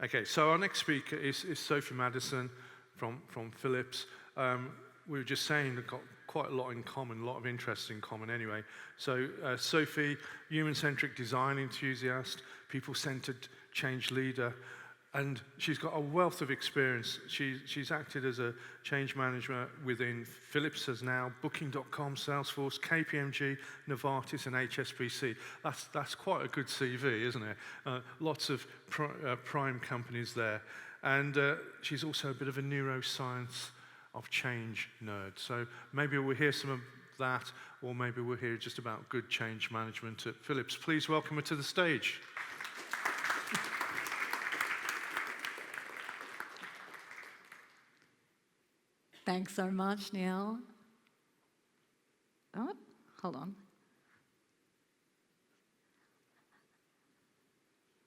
Okay, so our next speaker is Sophie Maddison from Philips. We were just saying they've got quite a lot in common, a lot of interest in common anyway. So Sophie, human-centric design enthusiast, people-centered change leader, and she's got a wealth of experience. She's acted as a change manager within Philips as now, Booking.com, SalesForce, KPMG, Novartis, and HSBC. That's quite a good CV, isn't it? Lots of prime companies there. And she's also a bit of a neuroscience of change nerd. So maybe we'll hear some of that, or maybe we'll hear just about good change management at Philips. Please welcome her to the stage. Thanks so much, Neil. Oh, hold on.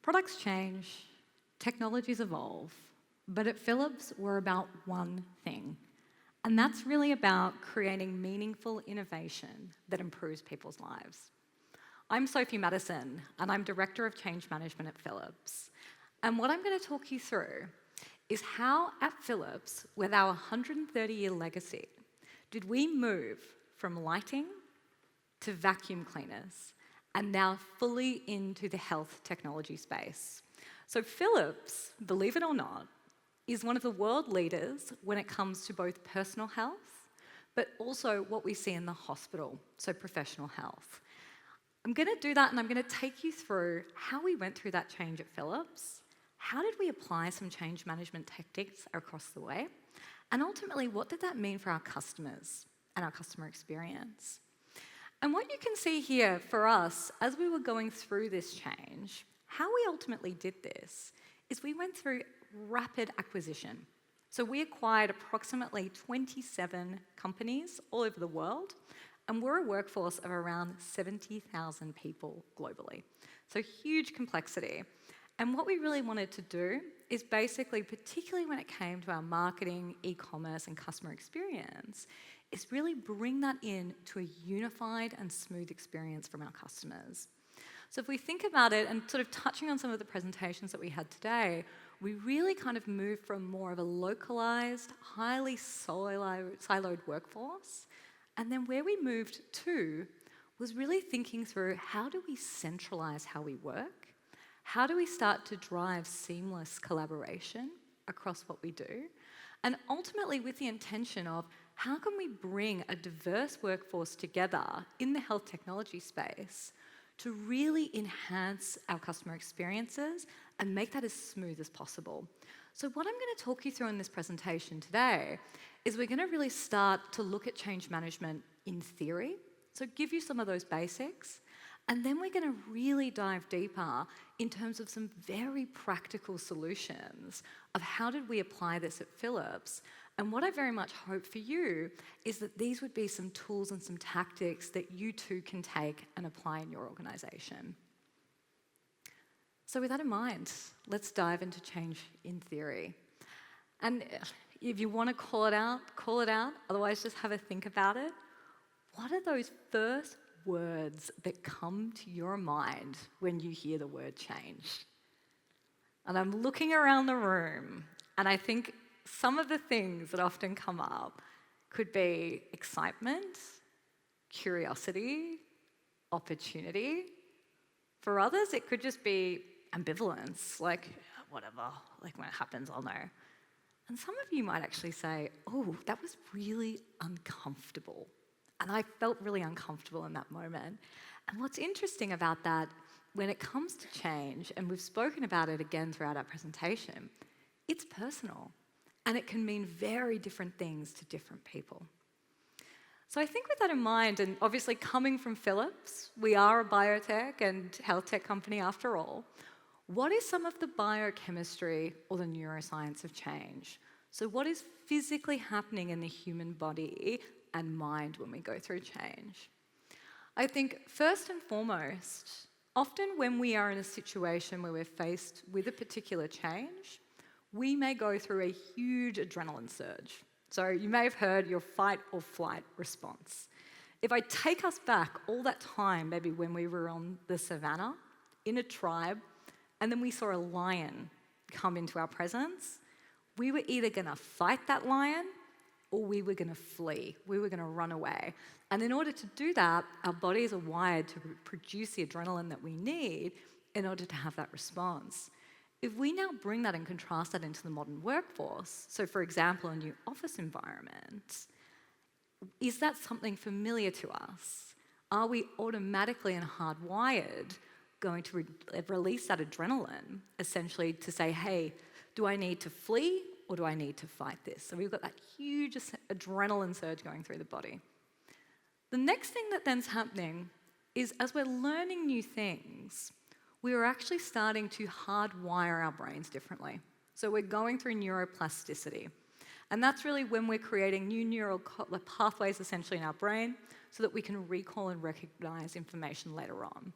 Products change, technologies evolve, but at Philips, we're about one thing, and that's really about creating meaningful innovation that improves people's lives. I'm Sophie Maddison, and I'm Director of Change Management at Philips. And what I'm going to talk you through is how at Philips, with our 130-year legacy, did we move from lighting to vacuum cleaners and now fully into the health technology space. So Philips, believe it or not, is one of the world leaders when it comes to both personal health, but also what we see in the hospital, so professional health. I'm going to do that, and I'm going to take you through how we went through that change at Philips. How did we apply some change management tactics across the way? And ultimately, what did that mean for our customers and our customer experience? And what you can see here for us, as we were going through this change, how we ultimately did this is we went through rapid acquisition. So we acquired approximately 27 companies all over the world, and we're a workforce of around 70,000 people globally. So huge complexity. And what we really wanted to do is basically, particularly when it came to our marketing, e-commerce, and customer experience, is really bring that in to a unified and smooth experience from our customers. So if we think about it, and sort of touching on some of the presentations that we had today, we really kind of moved from more of a localized, highly siloed workforce, and then where we moved to was really thinking through how do we centralize how we work. How do we start to drive seamless collaboration across what we do? And ultimately with the intention of how can we bring a diverse workforce together in the health technology space to really enhance our customer experiences and make that as smooth as possible. So what I'm going to talk you through in this presentation today is we're going to really start to look at change management in theory, so give you some of those basics. And then we're going to really dive deeper in terms of some very practical solutions of how did we apply this at Philips. And what I very much hope for you is that these would be some tools and some tactics that you too can take and apply in your organisation. So with that in mind, let's dive into change in theory. And if you want to call it out, otherwise just have a think about it. What are those first words that come to your mind when you hear the word change? And I'm looking around the room, and I think some of the things that often come up could be excitement, curiosity, opportunity. For others, it could just be ambivalence, like, whatever, like when it happens, I'll know. And some of you might actually say, oh, that was really uncomfortable. And I felt really uncomfortable in that moment. And what's interesting about that, when it comes to change, and we've spoken about it again throughout our presentation, it's personal. And it can mean very different things to different people. So I think with that in mind, and obviously coming from Philips, we are a biotech and health tech company after all, what is some of the biochemistry or the neuroscience of change? So what is physically happening in the human body and mind when we go through change? I think first and foremost, often when we are in a situation where we're faced with a particular change, we may go through a huge adrenaline surge. So you may have heard your fight or flight response. If I take us back all that time, maybe when we were on the savannah, in a tribe, and then we saw a lion come into our presence, we were either going to fight that lion or we were going to flee. We were going to run away. And in order to do that, our bodies are wired to produce the adrenaline that we need in order to have that response. If we now bring that and contrast that into the modern workforce, so for example, a new office environment, is that something familiar to us? Are we automatically and hardwired going to release that adrenaline, essentially to say, hey, do I need to flee or do I need to fight this? So we've got that huge adrenaline surge going through the body. The next thing that then's happening is as we're learning new things, we are actually starting to hardwire our brains differently. So we're going through neuroplasticity. And that's really when we're creating new neural pathways essentially in our brain so that we can recall and recognize information later on.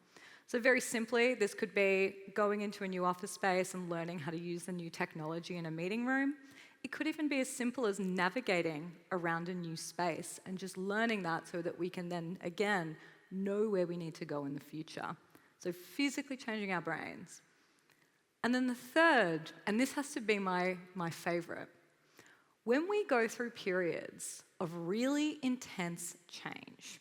So very simply, this could be going into a new office space and learning how to use the new technology in a meeting room. It could even be as simple as navigating around a new space and just learning that so that we can then, again, know where we need to go in the future. So physically changing our brains. And then the third, and this has to be my favorite, when we go through periods of really intense change,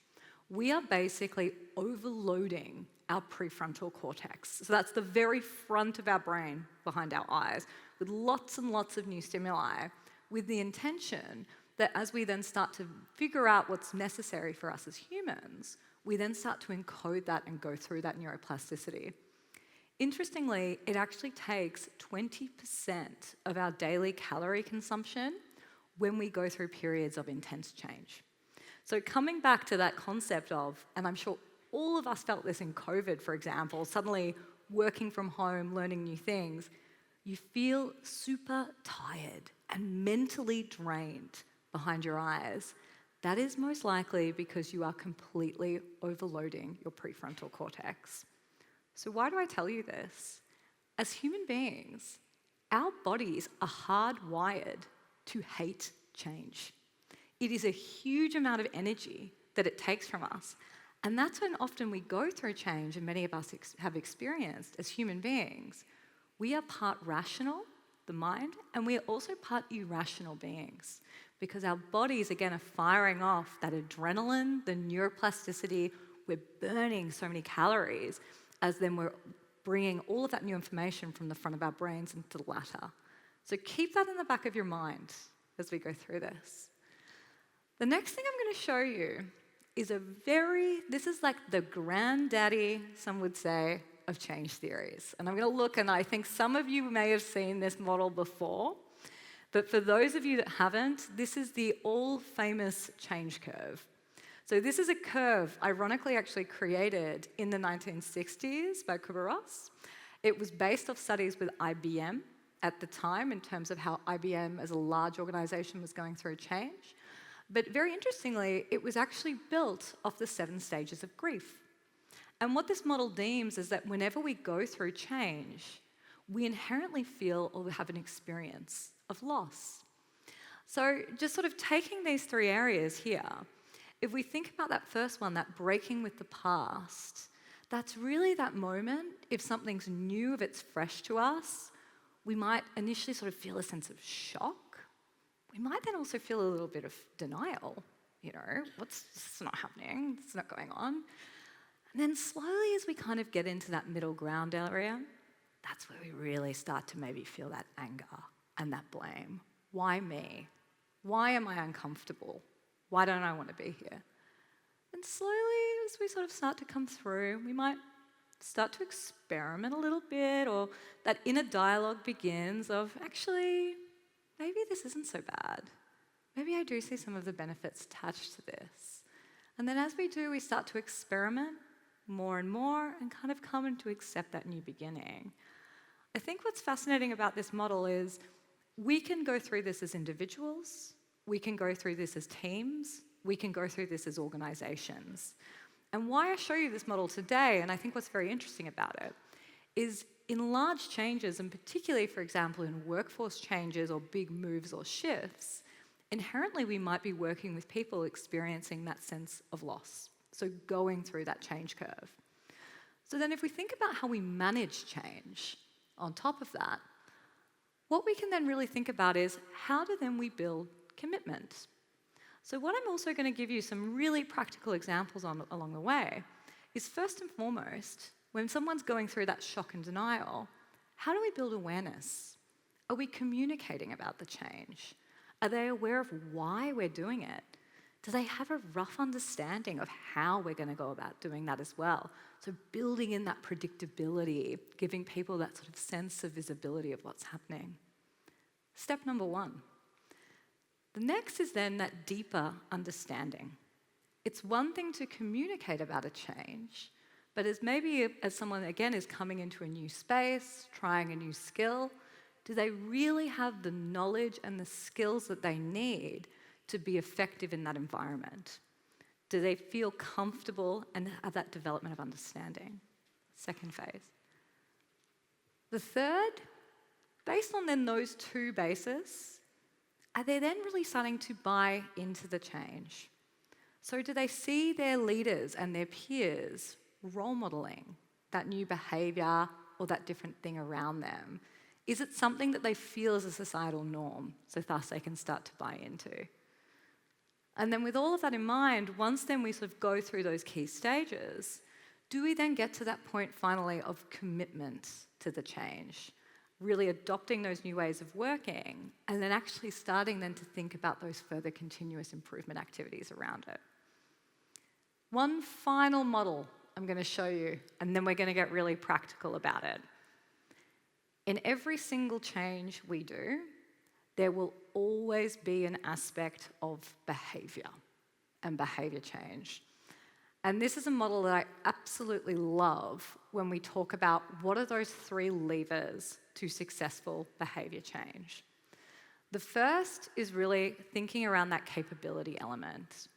we are basically overloading our prefrontal cortex. So that's the very front of our brain behind our eyes, with lots and lots of new stimuli, with the intention that as we then start to figure out what's necessary for us as humans, we then start to encode that and go through that neuroplasticity. Interestingly, it actually takes 20% of our daily calorie consumption when we go through periods of intense change. So coming back to that concept of, and I'm sure all of us felt this in COVID, for example, suddenly working from home, learning new things, you feel super tired and mentally drained behind your eyes. That is most likely because you are completely overloading your prefrontal cortex. So why do I tell you this? As human beings, our bodies are hardwired to hate change. It is a huge amount of energy that it takes from us. And that's when often we go through change, and many of us have experienced as human beings. We are part rational, the mind, and we are also part irrational beings because our bodies, again, are firing off that adrenaline, the neuroplasticity. We're burning so many calories as then we're bringing all of that new information from the front of our brains into the latter. So keep that in the back of your mind as we go through this. The next thing I'm going to show you is this is like the granddaddy, some would say, of change theories. And I'm going to look, and I think some of you may have seen this model before, but for those of you that haven't, this is the all-famous change curve. So this is a curve, ironically actually created in the 1960s by Kubler-Ross. It was based off studies with IBM at the time in terms of how IBM as a large organization was going through change. But very interestingly, it was actually built off the 7 stages of grief. And what this model deems is that whenever we go through change, we inherently feel or have an experience of loss. So just sort of taking these 3 areas here, if we think about that first one, that breaking with the past, that's really that moment, if something's new, if it's fresh to us, we might initially sort of feel a sense of shock. We might then also feel a little bit of denial. This is not happening, it's not going on. And then slowly as we kind of get into that middle ground area, that's where we really start to maybe feel that anger and that blame. Why me? Why am I uncomfortable? Why don't I want to be here? And slowly as we sort of start to come through, we might start to experiment a little bit, or that inner dialogue begins of actually, maybe this isn't so bad. Maybe I do see some of the benefits attached to this. And then as we do, we start to experiment more and more and kind of come to accept that new beginning. I think what's fascinating about this model is we can go through this as individuals, we can go through this as teams, we can go through this as organizations. And why I show you this model today, and I think what's very interesting about it, is in large changes, and particularly, for example, in workforce changes or big moves or shifts, inherently we might be working with people experiencing that sense of loss, so going through that change curve. So then if we think about how we manage change on top of that, what we can then really think about is how do then we build commitment? So what I'm also going to give you some really practical examples on along the way is first and foremost, when someone's going through that shock and denial, how do we build awareness? Are we communicating about the change? Are they aware of why we're doing it? Do they have a rough understanding of how we're going to go about doing that as well? So building in that predictability, giving people that sort of sense of visibility of what's happening. Step number one. The next is then that deeper understanding. It's one thing to communicate about a change, but as someone, again, is coming into a new space, trying a new skill, do they really have the knowledge and the skills that they need to be effective in that environment? Do they feel comfortable and have that development of understanding? Second phase. The third, based on then those two bases, are they then really starting to buy into the change? So do they see their leaders and their peers role modeling that new behaviour or that different thing around them? Is it something that they feel is a societal norm, so thus they can start to buy into? And then with all of that in mind, once then we sort of go through those key stages, do we then get to that point finally of commitment to the change? Really adopting those new ways of working, and then actually starting then to think about those further continuous improvement activities around it. One final model I'm going to show you, and then we're going to get really practical about it. In every single change we do, there will always be an aspect of behaviour and behaviour change. And this is a model that I absolutely love when we talk about what are those three levers to successful behaviour change. The first is really thinking around that capability element.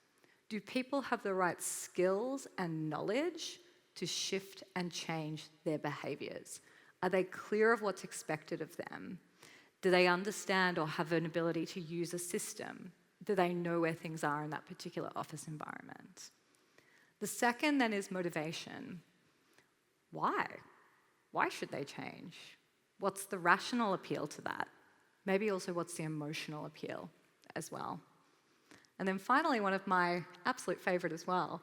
Do people have the right skills and knowledge to shift and change their behaviours? Are they clear of what's expected of them? Do they understand or have an ability to use a system? Do they know where things are in that particular office environment? The second then is motivation. Why? Why should they change? What's the rational appeal to that? Maybe also what's the emotional appeal as well? And then finally, one of my absolute favourite as well,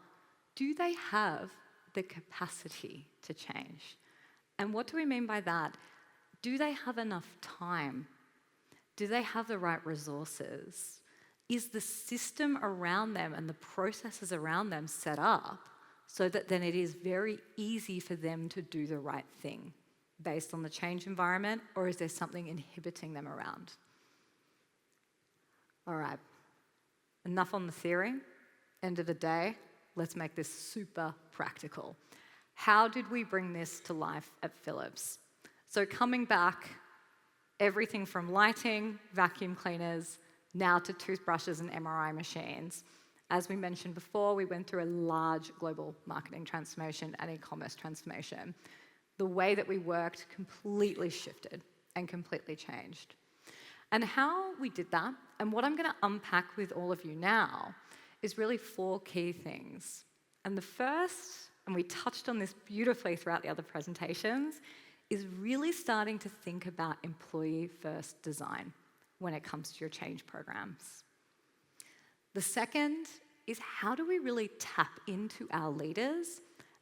do they have the capacity to change? And what do we mean by that? Do they have enough time? Do they have the right resources? Is the system around them and the processes around them set up so that then it is very easy for them to do the right thing based on the change environment, or is there something inhibiting them around? All right, enough on the theory. End of the day, let's make this super practical. How did we bring this to life at Philips? So coming back, everything from lighting, vacuum cleaners, now to toothbrushes and MRI machines. As we mentioned before, we went through a large global marketing transformation and e-commerce transformation. The way that we worked completely shifted and completely changed. And how we did that, and what I'm going to unpack with all of you now, is really four key things. And the first, and we touched on this beautifully throughout the other presentations, is really starting to think about employee-first design when it comes to your change programs. The second is how do we really tap into our leaders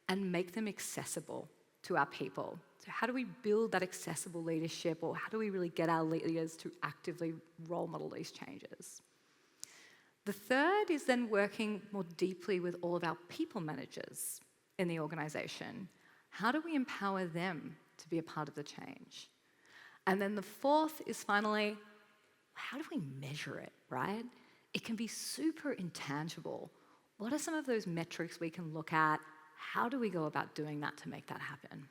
and make them accessible to our people? So how do we build that accessible leadership, or how do we really get our leaders to actively role model these changes? The third is then working more deeply with all of our people managers in the organisation. How do we empower them to be a part of the change? And then the fourth is finally, how do we measure it, right? It can be super intangible. What are some of those metrics we can look at? How do we go about doing that to make that happen?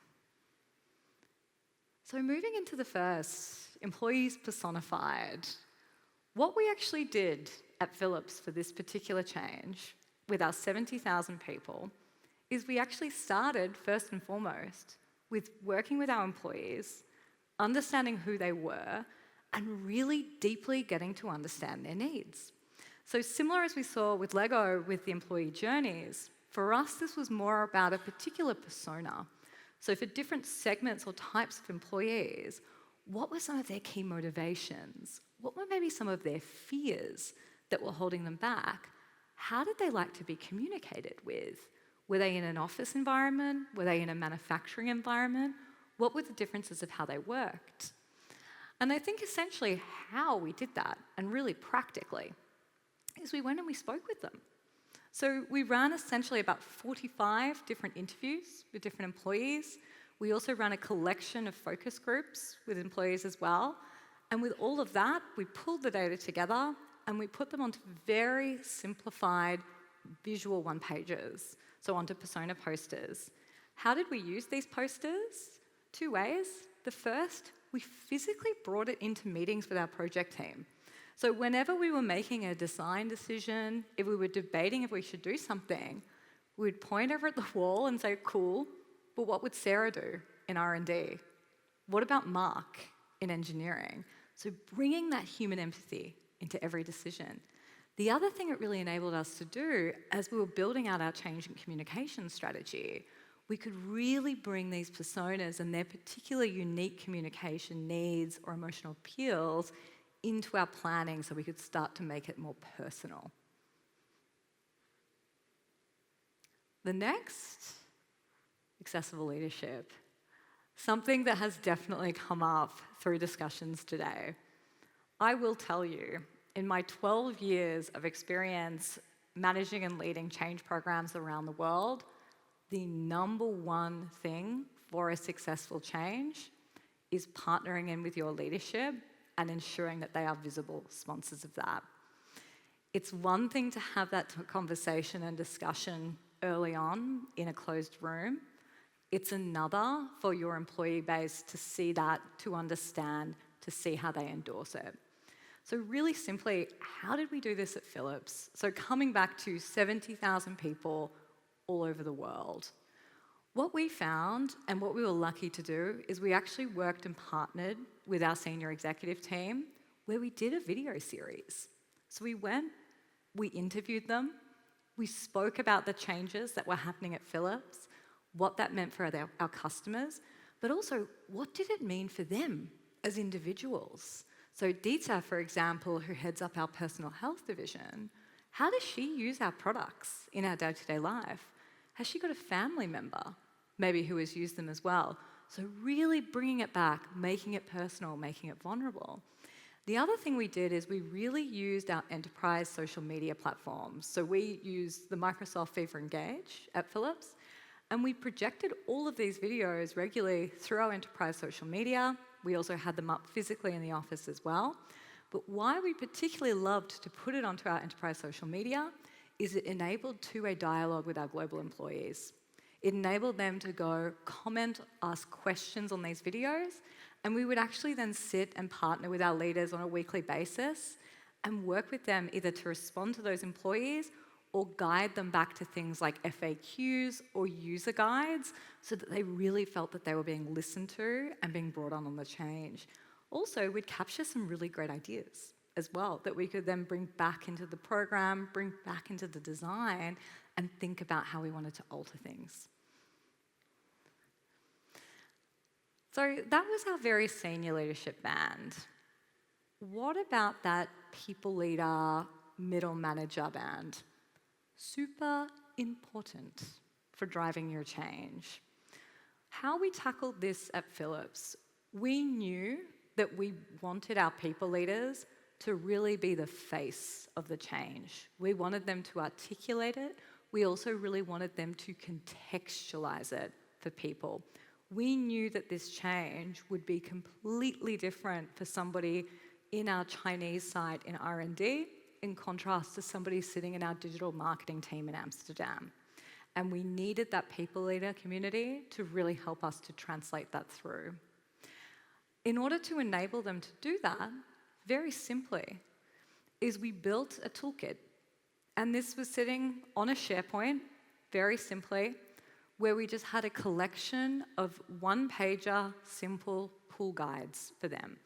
So moving into the first, employees personified. What we actually did at Philips for this particular change with our 70,000 people is we actually started first and foremost with working with our employees, understanding who they were, and really deeply getting to understand their needs. So similar as we saw with Lego with the employee journeys, for us this was more about a particular persona. So for different segments or types of employees, what were some of their key motivations? What were maybe some of their fears that were holding them back? How did they like to be communicated with? Were they in an office environment? Were they in a manufacturing environment? What were the differences of how they worked? And I think essentially how we did that, and really practically, is we went and we spoke with them. So we ran essentially about 45 different interviews with different employees. We also ran a collection of focus groups with employees as well. And with all of that, we pulled the data together and we put them onto very simplified visual one-pagers, so onto persona posters. How did we use these posters? 2 ways. The first, we physically brought it into meetings with our project team. So whenever we were making a design decision, if we were debating if we should do something, we'd point over at the wall and say, cool, but what would Sarah do in R&D? What about Mark in engineering? So bringing that human empathy into every decision. The other thing it really enabled us to do, as we were building out our change and communication strategy, we could really bring these personas and their particular unique communication needs or emotional appeals into our planning so we could start to make it more personal. The next, accessible leadership. Something that has definitely come up through discussions today. I will tell you, in my 12 years of experience managing and leading change programs around the world, the number one thing for a successful change is partnering in with your leadership and ensuring that they are visible sponsors of that. It's one thing to have that conversation and discussion early on in a closed room. It's another for your employee base to see that, to understand, to see how they endorse it. So really simply, how did we do this at Philips? So coming back to 70,000 people all over the world. What we found, and what we were lucky to do, is we actually worked and partnered with our senior executive team where we did a video series. So we went, we interviewed them, we spoke about the changes that were happening at Philips, what that meant for our customers, but also what did it mean for them as individuals? So Dita, for example, who heads up our personal health division, how does she use our products in our day-to-day life? Has she got a family member, maybe who has used them as well? So really bringing it back, making it personal, making it vulnerable. The other thing we did is we really used our enterprise social media platforms. So we used the Microsoft Viva Engage at Philips, and we projected all of these videos regularly through our enterprise social media. We also had them up physically in the office as well. But why we particularly loved to put it onto our enterprise social media is it enabled two-way dialogue with our global employees. It enabled them to go comment, ask questions on these videos, and we would actually then sit and partner with our leaders on a weekly basis and work with them either to respond to those employees or guide them back to things like FAQs or user guides so that they really felt that they were being listened to and being brought on the change. Also, we'd capture some really great ideas as well that we could then bring back into the program, bring back into the design, and think about how we wanted to alter things. So that was our very senior leadership band. What about that people leader, middle manager band? Super important for driving your change. How we tackled this at Philips, we knew that we wanted our people leaders to really be the face of the change. We wanted them to articulate it. We also really wanted them to contextualize it for people. We knew that this change would be completely different for somebody in our Chinese site in R&D in contrast to somebody sitting in our digital marketing team in Amsterdam. And we needed that people leader community to really help us to translate that through. In order to enable them to do that, very simply, is we built a toolkit. And this was sitting on a SharePoint, very simply, where we just had a collection of one-pager, simple pull guides for them.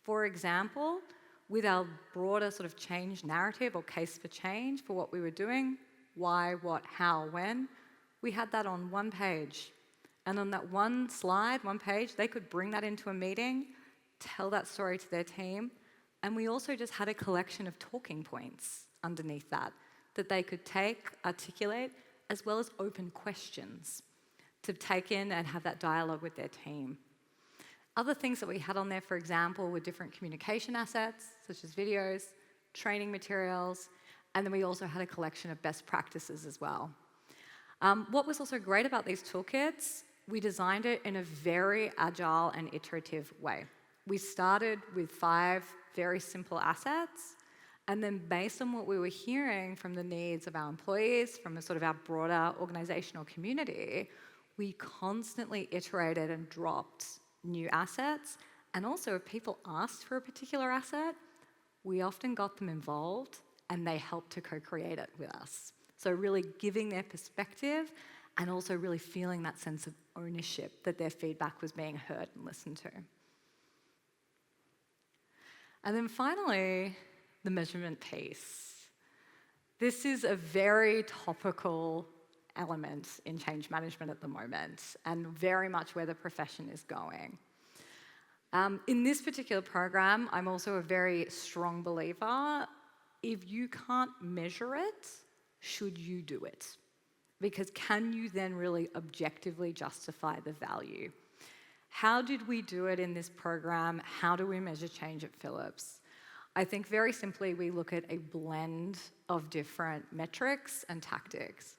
For example, with our broader sort of change narrative or case for change for what we were doing, why, what, how, when, we had that on one page. And on that one slide, one page, they could bring that into a meeting, tell that story to their team, and we also just had a collection of talking points underneath that they could take, articulate, as well as open questions to take in and have that dialogue with their team. Other things that we had on there, for example, were different communication assets, such as videos, training materials, and then we also had a collection of best practices as well. What was also great about these toolkits, we designed it in a very agile and iterative way. We started with 5 very simple assets, and then based on what we were hearing from the needs of our employees, from sort of our broader organizational community, we constantly iterated and dropped new assets. And also, if people asked for a particular asset, we often got them involved and they helped to co-create it with us. So really giving their perspective and also really feeling that sense of ownership that their feedback was being heard and listened to. And then finally, the measurement piece. This is a very topical element in change management at the moment, and very much where the profession is going. In this particular program, I'm also a very strong believer, if you can't measure it, should you do it? Because can you then really objectively justify the value? How did we do it in this program? How do we measure change at Philips? I think very simply, we look at a blend of different metrics and tactics.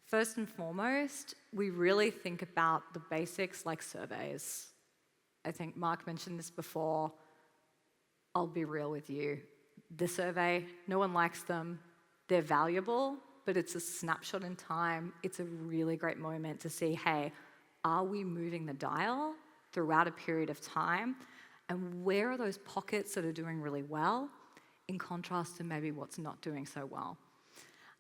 First and foremost, we really think about the basics like surveys. I think Mark mentioned this before. I'll be real with you. The survey, no one likes them. They're valuable, but it's a snapshot in time. It's a really great moment to see, hey, are we moving the dial throughout a period of time? And where are those pockets that are doing really well in contrast to maybe what's not doing so well?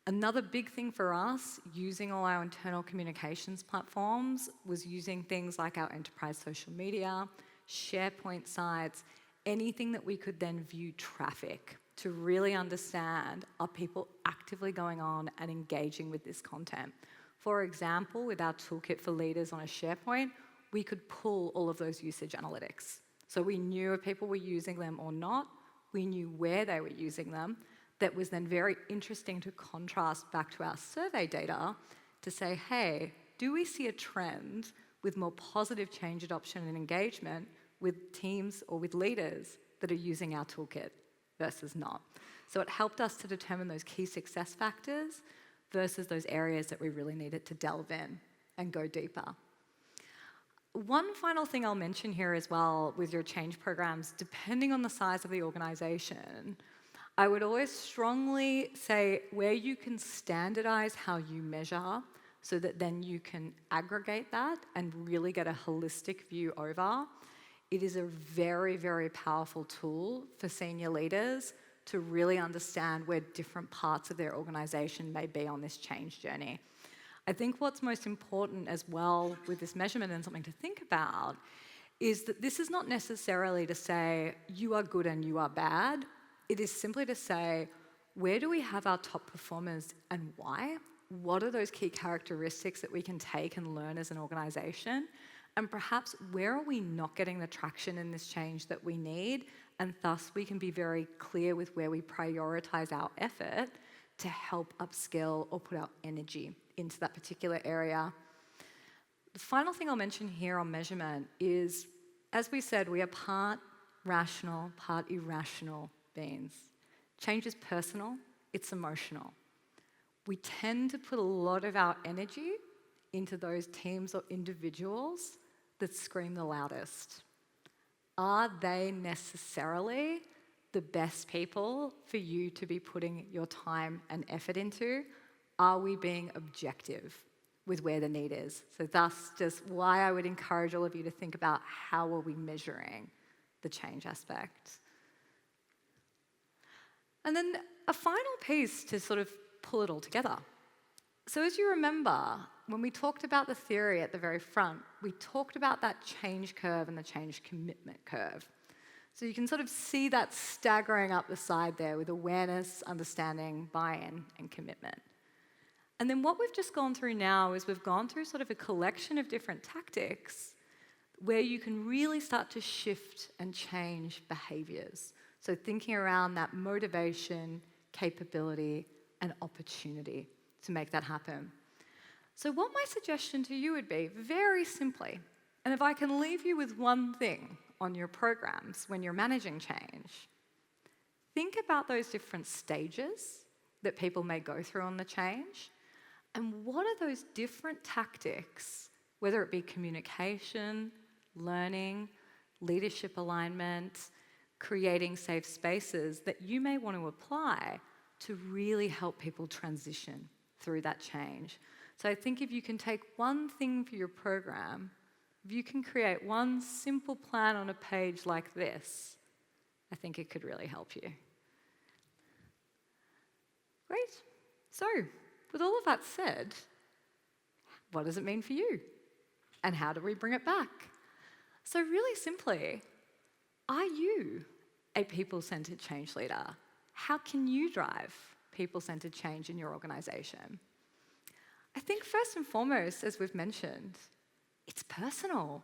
Another big thing for us, using all our internal communications platforms, was using things like our enterprise social media, SharePoint sites, anything that we could then view traffic to really understand, are people actively going on and engaging with this content? For example, with our toolkit for leaders on a SharePoint, we could pull all of those usage analytics. So we knew if people were using them or not, we knew where they were using them. That was then very interesting to contrast back to our survey data to say, hey, do we see a trend with more positive change adoption and engagement with teams or with leaders that are using our toolkit versus not? So it helped us to determine those key success factors versus those areas that we really needed to delve in and go deeper. One final thing I'll mention here as well with your change programs, depending on the size of the organization, I would always strongly say where you can standardize how you measure so that then you can aggregate that and really get a holistic view over. It is a very, very powerful tool for senior leaders to really understand where different parts of their organization may be on this change journey. I think what's most important as well with this measurement and something to think about is that this is not necessarily to say you are good and you are bad. It is simply to say, where do we have our top performers and why? What are those key characteristics that we can take and learn as an organization? And perhaps where are we not getting the traction in this change that we need? And thus we can be very clear with where we prioritize our effort to help upskill or put our energy into that particular area. The final thing I'll mention here on measurement is, as we said, we are part rational, part irrational beings. Change is personal, it's emotional. We tend to put a lot of our energy into those teams or individuals that scream the loudest. Are they necessarily the best people for you to be putting your time and effort into? Are we being objective with where the need is? So thus, just why I would encourage all of you to think about how are we measuring the change aspect. And then a final piece to sort of pull it all together. So as you remember, when we talked about the theory at the very front, we talked about that change curve and the change commitment curve. So you can sort of see that staggering up the side there with awareness, understanding, buy-in, and commitment. And then what we've just gone through now is we've gone through sort of a collection of different tactics where you can really start to shift and change behaviors. So thinking around that motivation, capability, and opportunity to make that happen. So what my suggestion to you would be, very simply, and if I can leave you with one thing on your programs when you're managing change, think about those different stages that people may go through on the change, and what are those different tactics, whether it be communication, learning, leadership alignment, creating safe spaces that you may want to apply to really help people transition through that change. So I think if you can take one thing for your program, if you can create one simple plan on a page like this, I think it could really help you. Great. So, with all of that said, what does it mean for you? And how do we bring it back? So really simply, are you a people-centered change leader? How can you drive people-centered change in your organization? I think first and foremost, as we've mentioned, it's personal.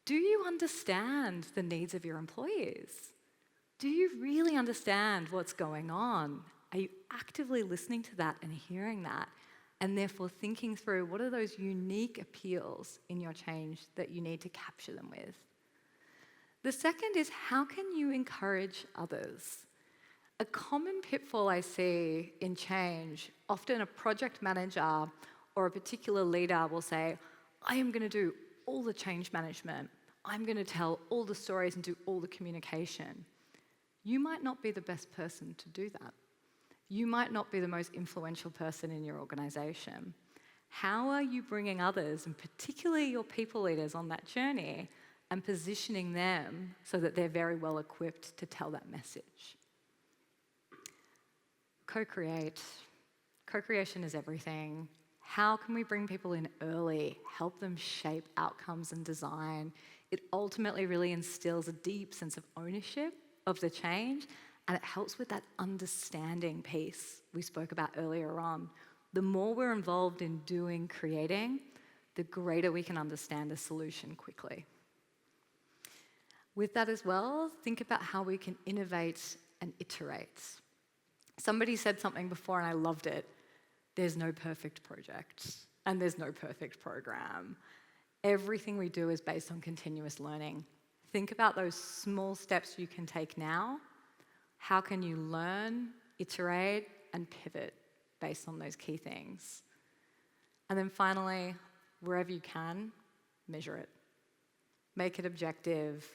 Do you understand the needs of your employees? Do you really understand what's going on? Are you actively listening to that and hearing that? And therefore thinking through what are those unique appeals in your change that you need to capture them with? The second is, how can you encourage others? A common pitfall I see in change, often a project manager or a particular leader will say, I am going to do all the change management. I'm going to tell all the stories and do all the communication. You might not be the best person to do that. You might not be the most influential person in your organization. How are you bringing others, and particularly your people leaders, on that journey and positioning them so that they're very well equipped to tell that message? Co-create. Co-creation is everything. How can we bring people in early, help them shape outcomes and design? It ultimately really instills a deep sense of ownership of the change, and it helps with that understanding piece we spoke about earlier on. The more we're involved in doing, creating, the greater we can understand the solution quickly. With that as well, think about how we can innovate and iterate. Somebody said something before and I loved it. There's no perfect project and there's no perfect program. Everything we do is based on continuous learning. Think about those small steps you can take now. How can you learn, iterate, and pivot based on those key things? And then finally, wherever you can, measure it. Make it objective,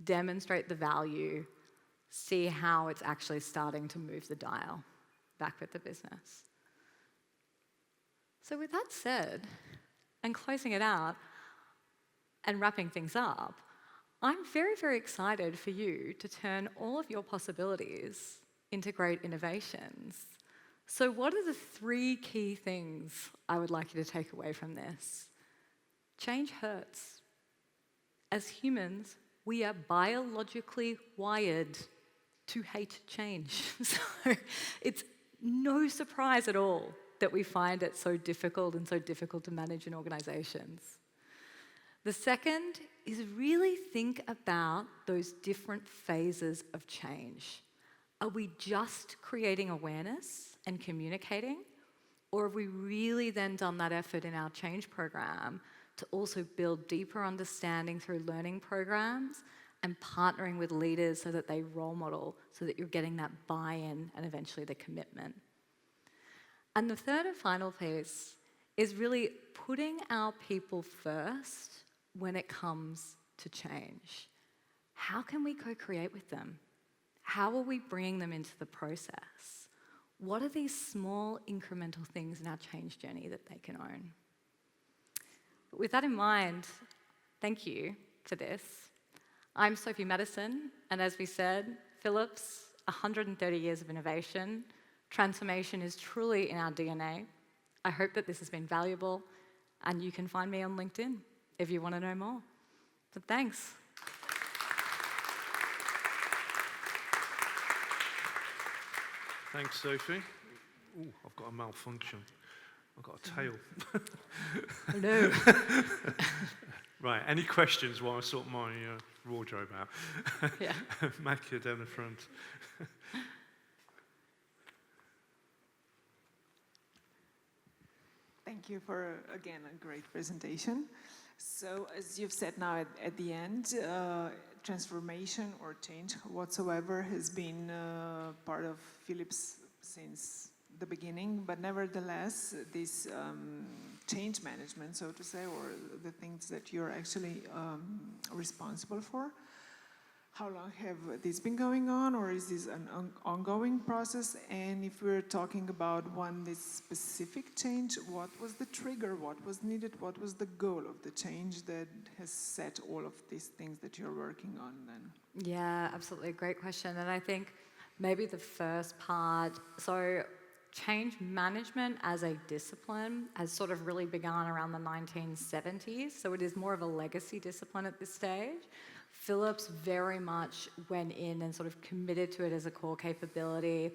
demonstrate the value, see how it's actually starting to move the dial back with the business. So with that said, and closing it out and wrapping things up, I'm very, very excited for you to turn all of your possibilities into great innovations. So what are the 3 key things I would like you to take away from this? Change hurts. As humans, we are biologically wired to hate change. So it's no surprise at all that we find it so difficult and so difficult to manage in organizations. The second is really think about those different phases of change. Are we just creating awareness and communicating? Or have we really then done that effort in our change program to also build deeper understanding through learning programs and partnering with leaders so that they role model, so that you're getting that buy-in and eventually the commitment? And the third and final piece is really putting our people first when it comes to change. How can we co-create with them? How are we bringing them into the process? What are these small incremental things in our change journey that they can own? With that in mind, thank you for this. I'm Sophie Maddison, and as we said, Philips, 130 years of innovation. Transformation is truly in our DNA. I hope that this has been valuable, and you can find me on LinkedIn if you want to know more. But thanks. Thanks, Sophie. Ooh, I've got a malfunction. I've got a tail. Oh no. Right, any questions while I sort my wardrobe out? Yeah. Makia down the front. Thank you for, again, a great presentation. So, as you've said now at the end, transformation or change whatsoever has been part of Philips since the beginning, but nevertheless, this change management, so to say, or the things that you're actually responsible for, how long have this been going on, or is this an ongoing process? And if we're talking about this specific change, what was the trigger, what was needed, what was the goal of the change that has set all of these things that you're working on then? Yeah, absolutely. Great question. And I think maybe the first part, so change management as a discipline has sort of really begun around the 1970s. So it is more of a legacy discipline at this stage. Philips very much went in and sort of committed to it as a core capability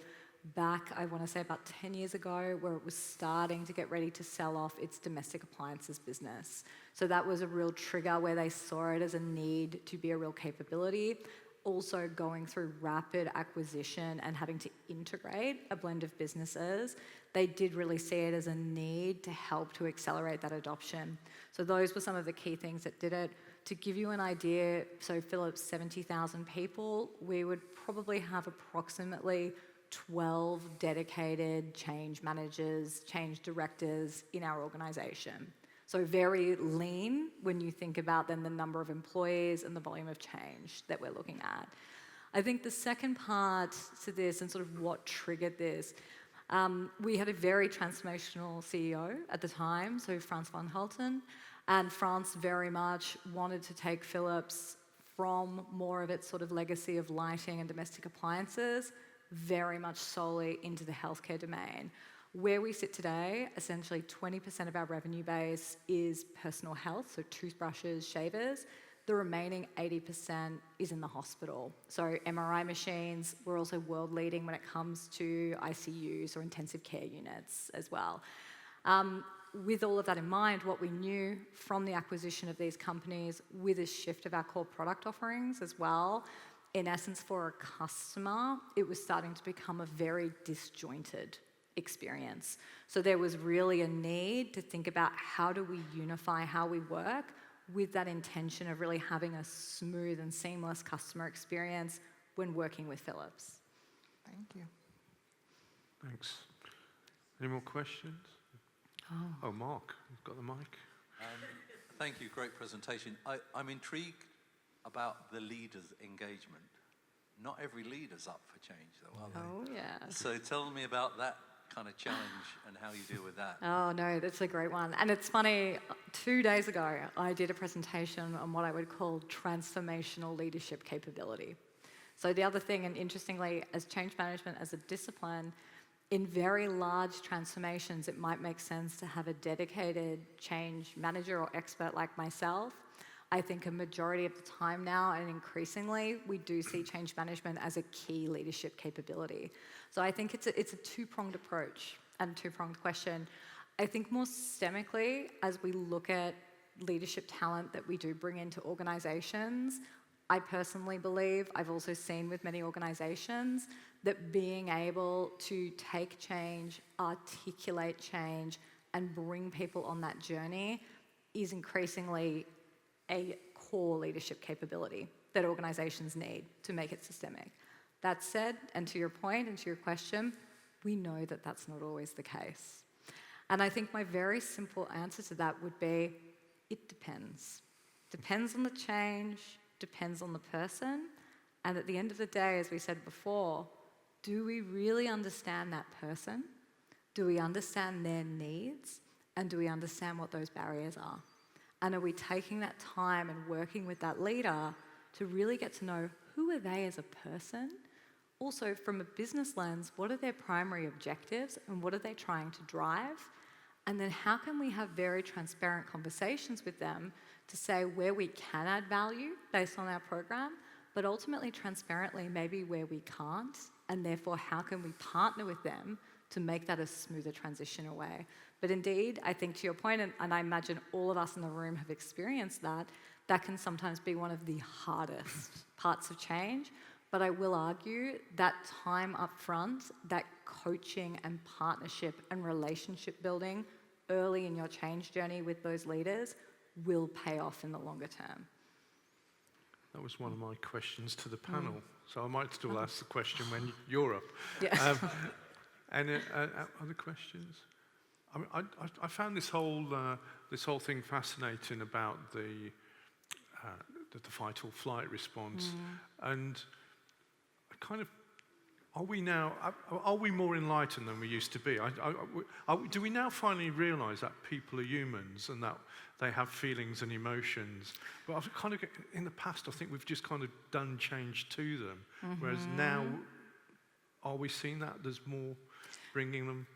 back, I want to say about 10 years ago, where it was starting to get ready to sell off its domestic appliances business. So that was a real trigger where they saw it as a need to be a real capability. Also going through rapid acquisition and having to integrate a blend of businesses, they did really see it as a need to help to accelerate that adoption. So those were some of the key things that did it. To give you an idea, so Philips, 70,000 people, we would probably have approximately 12 dedicated change managers, change directors in our organisation. So very lean when you think about then the number of employees and the volume of change that we're looking at. I think the second part to this and sort of what triggered this, we had a very transformational CEO at the time, so Frans van Hulten, and Frans very much wanted to take Philips from more of its sort of legacy of lighting and domestic appliances very much solely into the healthcare domain. Where we sit today, essentially 20% of our revenue base is personal health, so toothbrushes, shavers. The remaining 80% is in the hospital. So MRI machines, we're also world leading when it comes to ICUs or intensive care units as well. With all of that in mind, what we knew from the acquisition of these companies with a shift of our core product offerings as well, in essence for a customer, it was starting to become a very disjointed experience. So there was really a need to think about how do we unify how we work with that intention of really having a smooth and seamless customer experience when working with Philips. Thank you. Thanks. Any more questions? Oh, Mark, you've got the mic. Thank you, great presentation. I'm intrigued about the leader's engagement. Not every leader's up for change, though, are they? Oh, yeah. So tell me about that kind of challenge and how you deal with that. Oh, no, that's a great one. And it's funny, 2 days ago, I did a presentation on what I would call transformational leadership capability. So the other thing, and interestingly, as change management as a discipline, in very large transformations, it might make sense to have a dedicated change manager or expert like myself. I think a majority of the time now, and increasingly, we do see change management as a key leadership capability. So I think it's a two-pronged approach and two-pronged question. I think more systemically, as we look at leadership talent that we do bring into organizations, I personally believe, I've also seen with many organizations, that being able to take change, articulate change, and bring people on that journey is increasingly a core leadership capability that organizations need to make it systemic. That said, and to your point and to your question, we know that that's not always the case. And I think my very simple answer to that would be, it depends. Depends on the change, depends on the person, and at the end of the day, as we said before, do we really understand that person? Do we understand their needs? And do we understand what those barriers are? And are we taking that time and working with that leader to really get to know who are they as a person? Also, from a business lens, what are their primary objectives and what are they trying to drive? And then how can we have very transparent conversations with them to say where we can add value based on our program, but ultimately transparently maybe where we can't, and therefore how can we partner with them to make that a smoother transition away. But indeed, I think to your point, and I imagine all of us in the room have experienced that can sometimes be one of the hardest parts of change. But I will argue that time up front, that coaching and partnership and relationship building early in your change journey with those leaders will pay off in the longer term. That was one of my questions to the panel, so I might still ask the question when you're up. Yeah. Any other questions? I mean, I found this whole thing fascinating about the fight or flight response, and I kind of, are we more enlightened than we used to be? Do we now finally realise that people are humans and that they have feelings and emotions? But I've kind of, in the past, I think we've just kind of done change to them, whereas now, are we seeing that there's more bringing them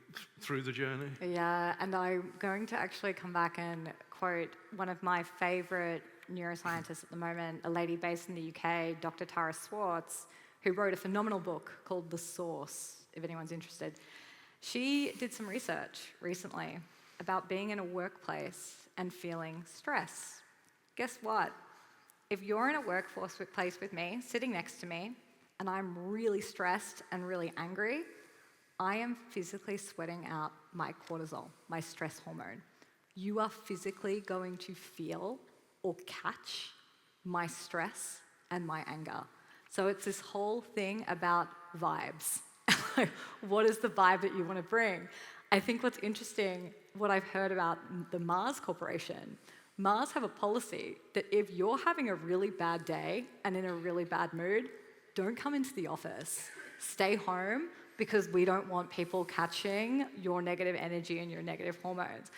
through the journey? Yeah, and I'm going to actually come back and quote one of my favourite neuroscientists at the moment, a lady based in the UK, Dr. Tara Swartz, who wrote a phenomenal book called The Source, if anyone's interested. She did some research recently about being in a workplace and feeling stress. Guess what? If you're in a workplace with me, sitting next to me, and I'm really stressed and really angry, I am physically sweating out my cortisol, my stress hormone. You are physically going to feel or catch my stress and my anger. So it's this whole thing about vibes. What is the vibe that you want to bring? I think what's interesting, what I've heard about the Mars Corporation, Mars have a policy that if you're having a really bad day and in a really bad mood, don't come into the office. Stay home, because we don't want people catching your negative energy and your negative hormones.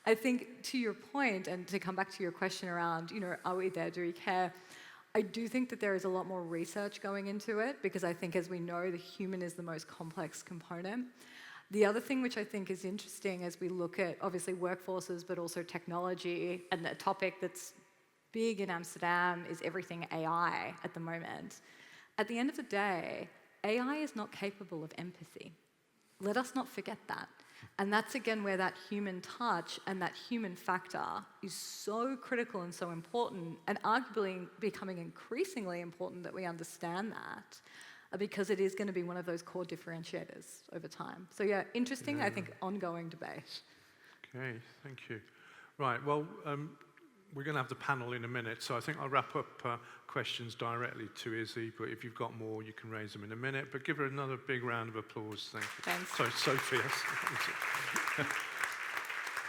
I think to your point, and to come back to your question around, are we there, do we care? I do think that there is a lot more research going into it, because I think, as we know, the human is the most complex component. The other thing which I think is interesting as we look at, obviously, workforces, but also technology, and a topic that's big in Amsterdam is everything AI at the moment. At the end of the day, AI is not capable of empathy. Let us not forget that. And that's, again, where that human touch and that human factor is so critical and so important, and arguably becoming increasingly important that we understand that, because it is going to be one of those core differentiators over time. So yeah, interesting, I think, ongoing debate. Okay, thank you. Right, well, we're going to have the panel in a minute, so I think I'll wrap up questions directly to Izzy, but if you've got more, you can raise them in a minute. But give her another big round of applause. Thank you. Thanks. Sorry, Sophie.